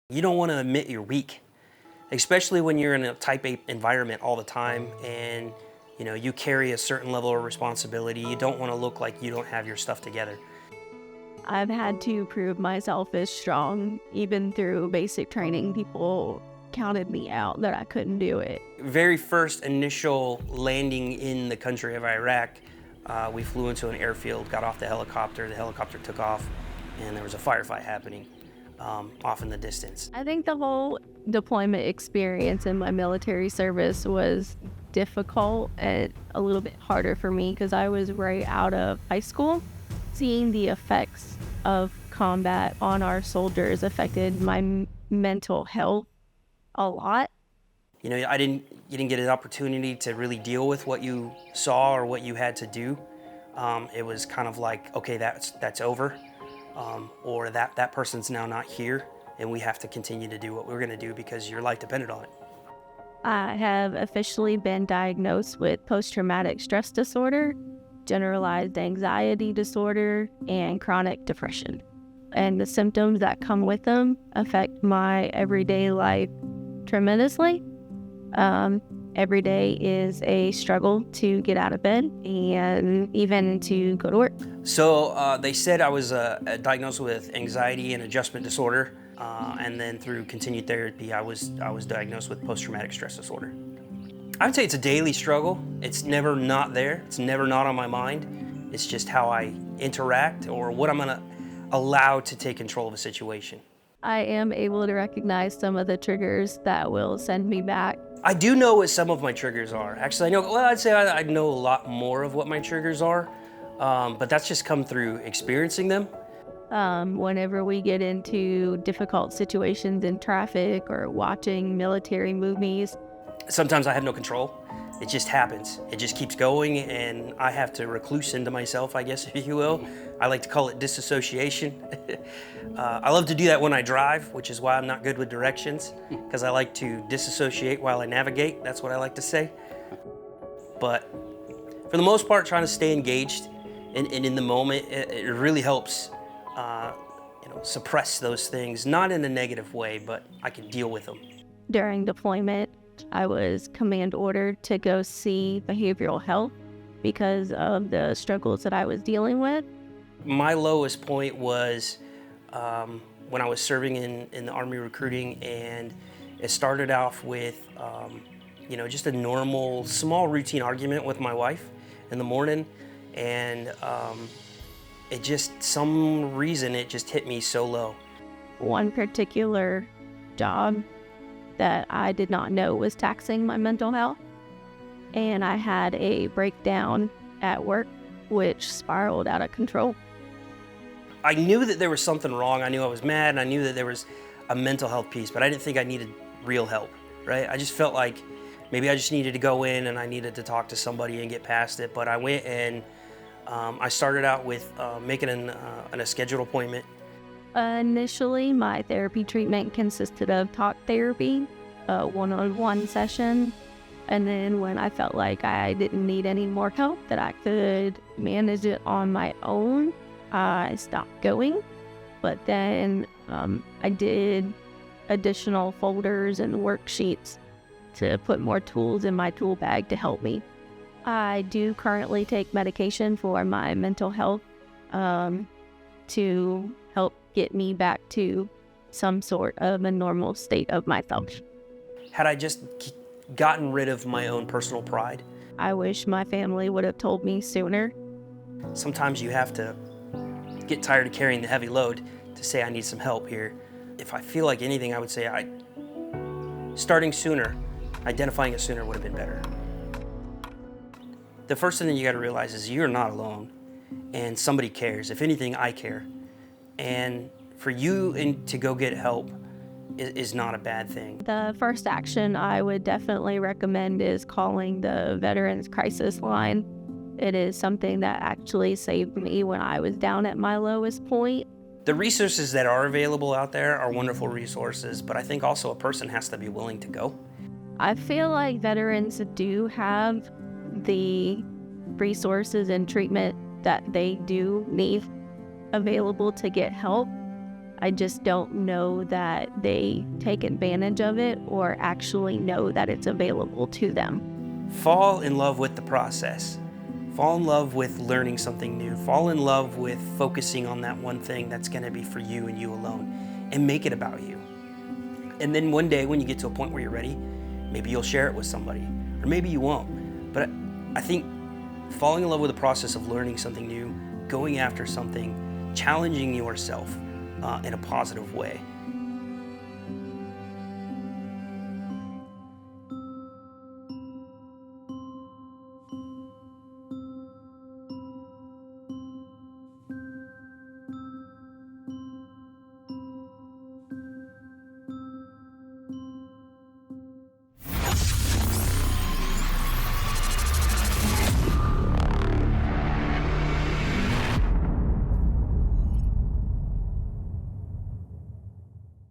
You don't want to admit you're weak, especially when you're in a type A environment all the time and you carry a certain level of responsibility. You don't want to look like you don't have your stuff together. I've had to prove myself as strong. Even through basic training, people counted me out that I couldn't do it. Very first initial landing in the country of Iraq, we flew into an airfield, got off the helicopter took off, and there was a firefight happening off in the distance. I think the whole deployment experience in my military service was difficult and a little bit harder for me because I was right out of high school. Seeing the effects of combat on our soldiers affected my mental health a lot. You didn't get an opportunity to really deal with what you saw or what you had to do. It was kind of like, okay, that's over. Or that person's now not here, and we have to continue to do what we're going to do because your life depended on it. I have officially been diagnosed with post-traumatic stress disorder, generalized anxiety disorder, and chronic depression. And the symptoms that come with them affect my everyday life tremendously. Every day is a struggle to get out of bed and even to go to work. So they said I was diagnosed with anxiety and adjustment disorder, and then through continued therapy, I was diagnosed with post-traumatic stress disorder. I would say it's a daily struggle. It's never not there. It's never not on my mind. It's just how I interact or what I'm gonna allow to take control of a situation. I am able to recognize some of the triggers that will send me back. I do know what some of my triggers are. Actually, I'd say I know a lot more of what my triggers are, but that's just come through experiencing them. Whenever we get into difficult situations in traffic or watching military movies. Sometimes I have no control. It just happens. It just keeps going, and I have to recluse into myself, I guess, if you will. I like to call it disassociation. I love to do that when I drive, which is why I'm not good with directions, because I like to disassociate while I navigate. That's what I like to say. But for the most part, trying to stay engaged and in the moment, it really helps suppress those things, not in a negative way, but I can deal with them. During deployment, I was command ordered to go see behavioral health because of the struggles that I was dealing with. My lowest point was when I was serving in the Army recruiting, and it started off with just a normal, small routine argument with my wife in the morning, and some reason it just hit me so low. One particular job that I did not know was taxing my mental health, and I had a breakdown at work which spiraled out of control. I knew that there was something wrong. I knew I was mad, and I knew that there was a mental health piece, but I didn't think I needed real help, right? I just felt like maybe I just needed to go in and I needed to talk to somebody and get past it. But I went and I started out with making a scheduled appointment. Initially, my therapy treatment consisted of talk therapy, a one-on-one session, and then when I felt like I didn't need any more help, that I could manage it on my own, I stopped going. But then I did additional folders and worksheets to put more tools in my tool bag to help me. I do currently take medication for my mental health to help get me back to some sort of a normal state of myself. Had I just gotten rid of my own personal pride? I wish my family would have told me sooner. Sometimes you have to get tired of carrying the heavy load to say I need some help here. If I feel like anything, I would say starting sooner, identifying it sooner would have been better. The first thing that you got to realize is you're not alone, and somebody cares. If anything, I care. And for you to go get help is not a bad thing. The first action I would definitely recommend is calling the Veterans Crisis Line. It is something that actually saved me when I was down at my lowest point. The resources that are available out there are wonderful resources, but I think also a person has to be willing to go. I feel like veterans do have the resources and treatment that they do need available to get help. I just don't know that they take advantage of it or actually know that it's available to them. Fall in love with the process. Fall in love with learning something new. Fall in love with focusing on that one thing that's going to be for you and you alone, and make it about you. And then one day when you get to a point where you're ready, maybe you'll share it with somebody, or maybe you won't. But I think falling in love with the process of learning something new, going after something, challenging yourself in a positive way,